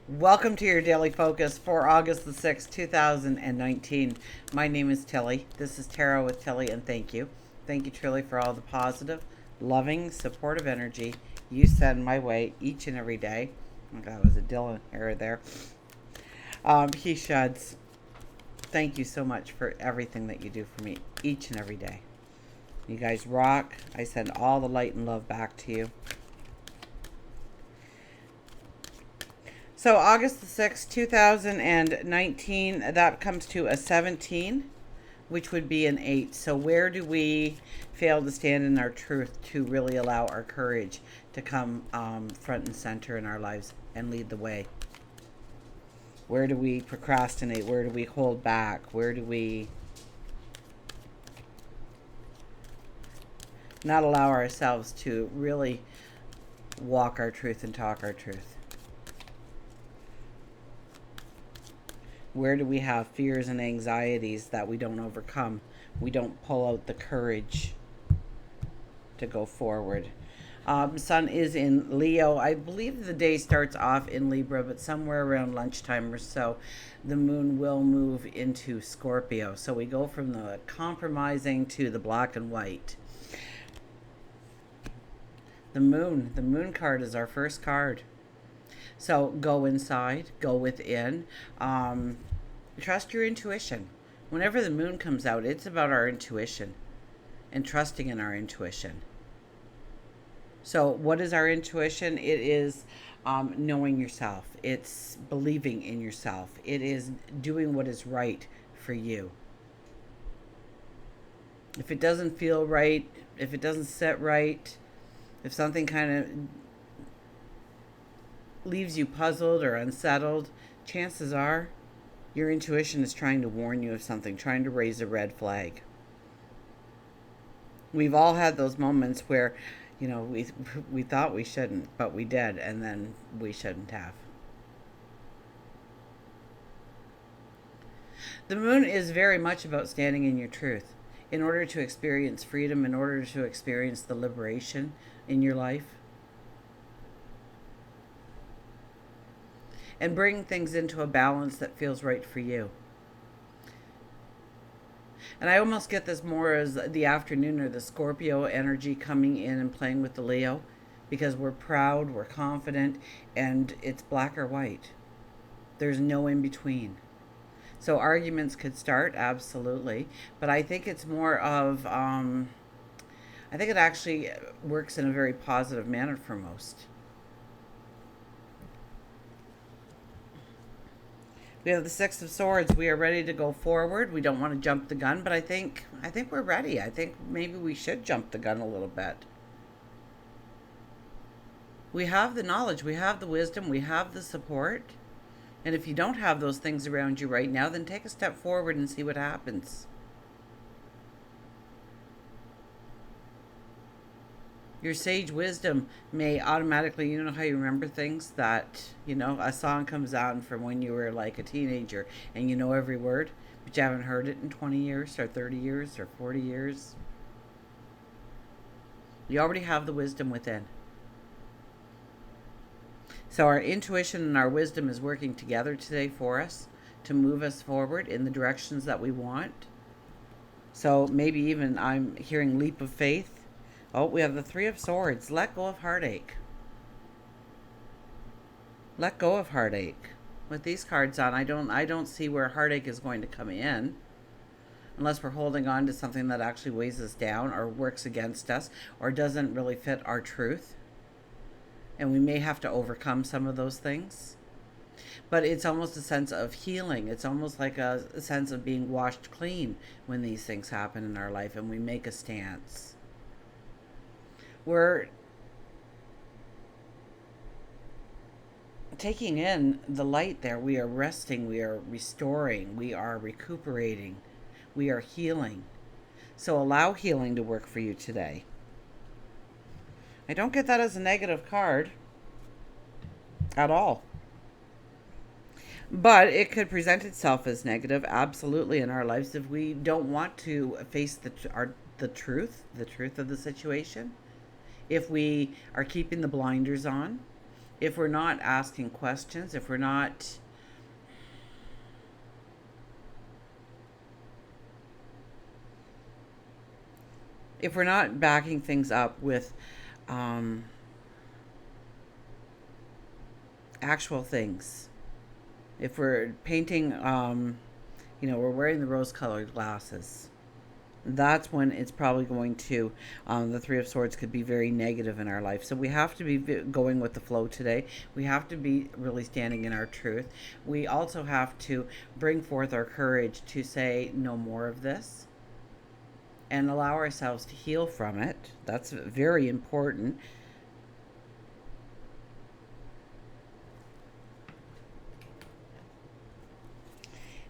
Welcome to your daily focus for August the 6th, 2019. My name is Tilly. This is Tarot with Tilly, and thank you. Thank you, truly, for all the positive, loving, supportive energy you send my way each and every day. Oh, that was a Dylan error there. He sheds. Thank you so much for everything that you do for me each and every day. You guys rock. I send all the light and love back to you. So August the 6th, 2019, that comes to a 17, which would be an 8. So where do we fail to stand in our truth to really allow our courage to come front and center in our lives and lead the way? Where do we procrastinate? Where do we hold back? Where do we not allow ourselves to really walk our truth and talk our truth? Where do we have fears and anxieties that we don't overcome? We don't pull out the courage to go forward. Sun is in Leo. I believe the day starts off in Libra, but somewhere around lunchtime or so, the moon will move into Scorpio. So we go from the compromising to the black and white. The moon card is our first card. So go inside, go within. Trust your intuition. Whenever the moon comes out, it's about our intuition and trusting in our intuition. So what is our intuition? It is knowing yourself. It's believing in yourself. It is doing what is right for you. If it doesn't feel right, if it doesn't sit right, if something kind of leaves you puzzled or unsettled, chances are your intuition is trying to warn you of something, trying to raise a red flag. We've all had those moments where, we thought we shouldn't, but we did, and then we shouldn't have. The moon is very much about standing in your truth. In order to experience freedom, in order to experience the liberation in your life, and bring things into a balance that feels right for you. And I almost get this more as the afternoon or the Scorpio energy coming in and playing with the Leo, because we're proud, we're confident, and it's black or white. There's no in between. So arguments could start, absolutely, but I think it's more of, I think it actually works in a very positive manner for most. We have the Six of Swords. We are ready to go forward. We don't want to jump the gun, but I think we're ready. I think maybe we should jump the gun a little bit. We have the knowledge, we have the wisdom, we have the support. And if you don't have those things around you right now, then take a step forward and see what happens. Your sage wisdom may automatically, you know how you remember things that, a song comes on from when you were like a teenager and you know every word, but you haven't heard it in 20 years or 30 years or 40 years. You already have the wisdom within. So our intuition and our wisdom is working together today for us to move us forward in the directions that we want. So maybe even I'm hearing leap of faith. Oh, we have the Three of Swords. Let go of heartache. Let go of heartache. With these cards on, I don't see where heartache is going to come in, unless we're holding on to something that actually weighs us down or works against us or doesn't really fit our truth. And we may have to overcome some of those things. But it's almost a sense of healing. It's almost like a sense of being washed clean when these things happen in our life and we make a stance. We're taking in the light there. We are resting, we are restoring, we are recuperating, we are healing. So allow healing to work for you today. I don't get that as a negative card at all. But it could present itself as negative, absolutely, in our lives if we don't want to face the truth of the situation. If we are keeping the blinders on, If we're not asking questions, if we're not backing things up with um, actual things, if we're painting, we're wearing the rose-colored glasses, that's when it's probably going to, the Three of Swords could be very negative in our life. So we have to be going with the flow today. We have to be really standing in our truth. We also have to bring forth our courage to say no more of this and allow ourselves to heal from it. That's very important.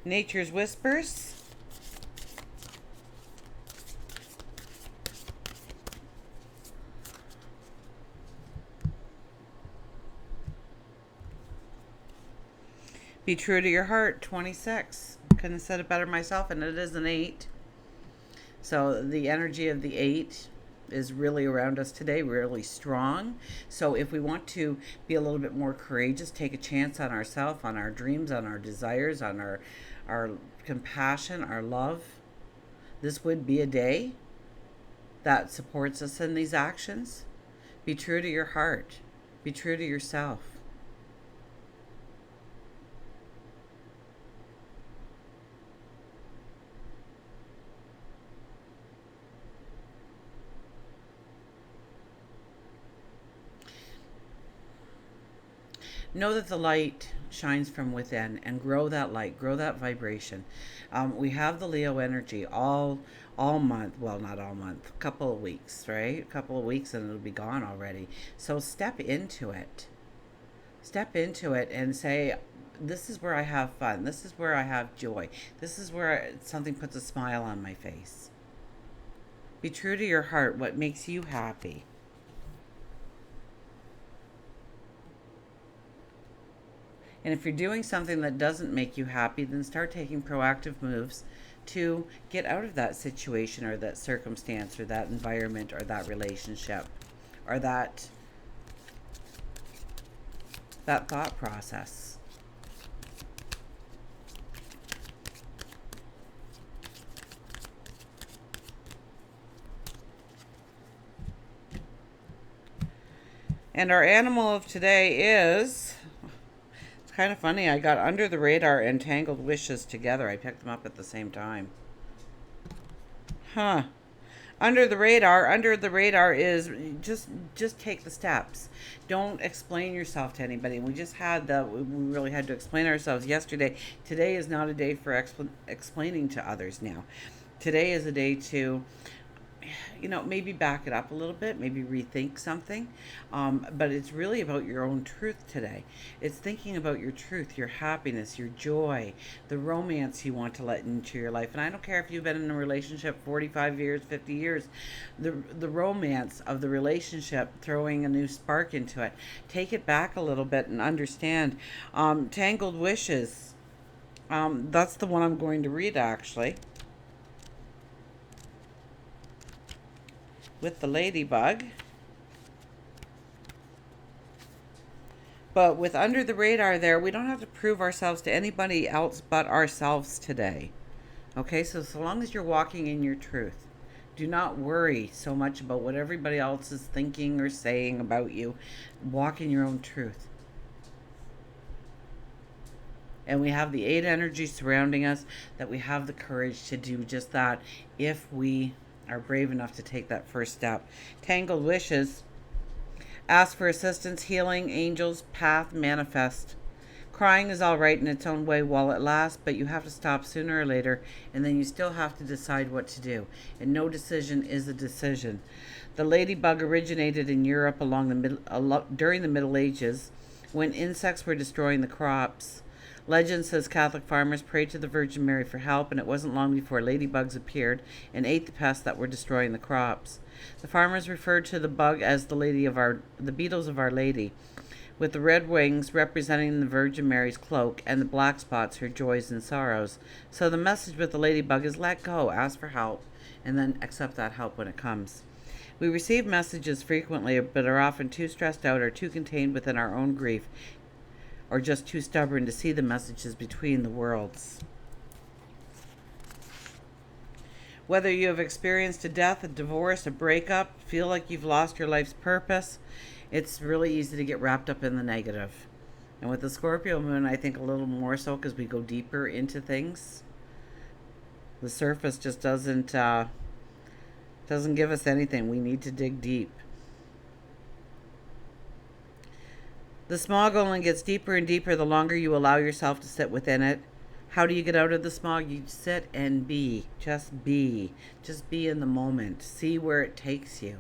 Nature's Whispers. Be true to your heart, 26. Couldn't have said it better myself, and it is an 8. So the energy of the 8 is really around us today, really strong. So if we want to be a little bit more courageous, take a chance on ourselves, on our dreams, on our desires, on our compassion, our love, this would be a day that supports us in these actions. Be true to your heart. Be true to yourself. Know that the light shines from within, and grow that light, grow that vibration. We have the Leo energy all month. Well, not all month, a couple of weeks, right? A couple of weeks and it'll be gone already. So step into it. Step into it and say, this is where I have fun. This is where I have joy. This is where something puts a smile on my face. Be true to your heart, what makes you happy. And if you're doing something that doesn't make you happy, then start taking proactive moves to get out of that situation or that circumstance or that environment or that relationship or that thought process. And our animal of today is, it's kind of funny, I got Under the Radar and Tangled Wishes together. I picked them up at the same time. Huh. Under the radar is just take the steps. Don't explain yourself to anybody. We really had to explain ourselves yesterday. Today is not a day for explaining to others now. Today is a day to, maybe back it up a little bit, maybe rethink something. But it's really about your own truth today. It's thinking about your truth, your happiness, your joy, the romance you want to let into your life. And I don't care if you've been in a relationship 45 years, 50 years, the romance of the relationship, throwing a new spark into it. Take it back a little bit and understand. Tangled Wishes. That's the one I'm going to read, actually. With the ladybug. But with Under the Radar there, we don't have to prove ourselves to anybody else but ourselves today. Okay, so long as you're walking in your truth, do not worry so much about what everybody else is thinking or saying about you. Walk in your own truth. And we have the 8 energy surrounding us, that we have the courage to do just that if we are brave enough to take that first step. Tangled Wishes. Ask for assistance, healing, angels, path, manifest. Crying is all right in its own way while it lasts, but you have to stop sooner or later, and then you still have to decide what to do. And no decision is a decision. The ladybug originated in Europe during the Middle Ages, when insects were destroying the crops. Legend says Catholic farmers prayed to the Virgin Mary for help, and it wasn't long before ladybugs appeared and ate the pests that were destroying the crops. The farmers referred to the bug as the beetles of Our Lady, with the red wings representing the Virgin Mary's cloak and the black spots her joys and sorrows. So the message with the ladybug is let go, ask for help, and then accept that help when it comes. We receive messages frequently, but are often too stressed out or too contained within our own grief, or just too stubborn to see the messages between the worlds. Whether you have experienced a death, a divorce, a breakup, feel like you've lost your life's purpose, it's really easy to get wrapped up in the negative. And with the Scorpio moon, I think a little more so because we go deeper into things. The surface just doesn't give us anything. We need to dig deep. The smog only gets deeper and deeper the longer you allow yourself to sit within it. How do you get out of the smog? You sit and be. Just be. Just be in the moment. See where it takes you.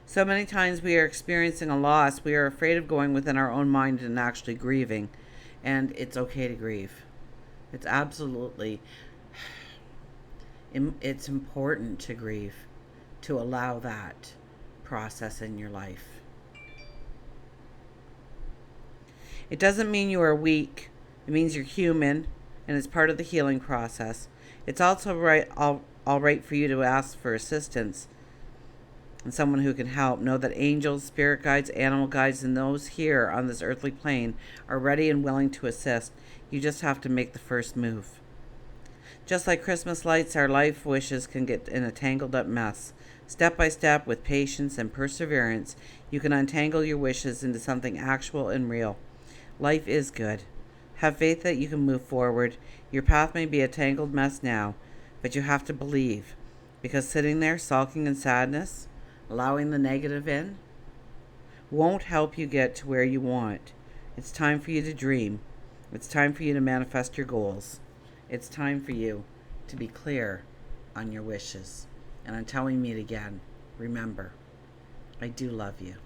So many times we are experiencing a loss. We are afraid of going within our own mind and actually grieving. And it's okay to grieve. It's absolutely, it's important to grieve, to allow that process in your life. It doesn't mean you are weak. It means you're human, and it's part of the healing process. It's also all right for you to ask for assistance and someone who can help. Know that angels, spirit guides, animal guides, and those here on this earthly plane are ready and willing to assist. You just have to make the first move. Just like Christmas lights, our life wishes can get in a tangled up mess. Step by step, with patience and perseverance, you can untangle your wishes into something actual and real. Life is good. Have faith that you can move forward. Your path may be a tangled mess now, but you have to believe. Because sitting there sulking in sadness, allowing the negative in, won't help you get to where you want. It's time for you to dream. It's time for you to manifest your goals. It's time for you to be clear on your wishes. And until we meet again, remember, I do love you.